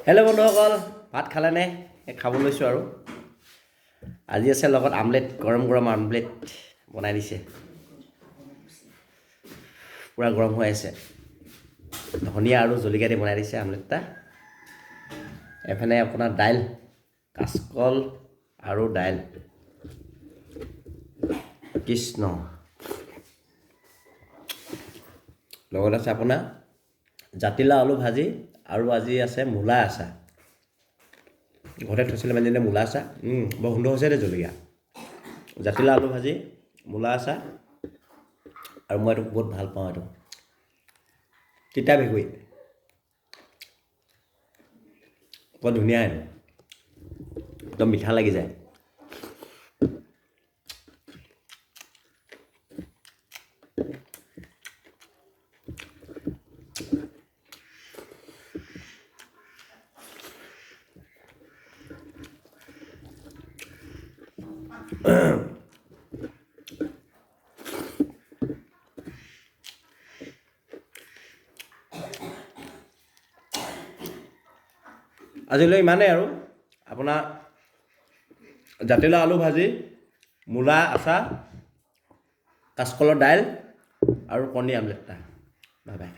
Hello' বন্ধুসকল, ভাত খালেনে? খাব লৈছোঁ আৰু আজি আছে লগত আমলেট, গৰম গৰম আমলেট বনাই দিছে। পূৰা গৰম হৈ আছে, ধনিয়া আৰু জলকীয়া দি বনাই দিছে আমলেট এটা। এফালে আপোনাৰ দাইল, কাচকল আৰু দাইল, কৃষ্ণ। লগত আছে আপোনাৰ জাতিলাও আলু ভাজি আৰু আজি আছে মূলা আচাৰ। ঘৰতে থৈছিলে মানে মূলা আচাৰ, বৰ সুন্দৰ হৈছে দেই জলকীয়া। জাতিলাও আলু ভাজি, মূলা আচাৰ, আৰু মই এইটো বহুত ভাল পাওঁ। এইটো তিতা ভেকুৰী, বৰ ধুনীয়া। এইটো একদম মিঠা লাগি যায়। আজিলৈ ইমানেই আৰু আপোনাৰ জাতিলাও আলু ভাজি, মূলা আচাৰ, কাচকলৰ দাইল আৰু কণী আমলেট এটা। Bye bye.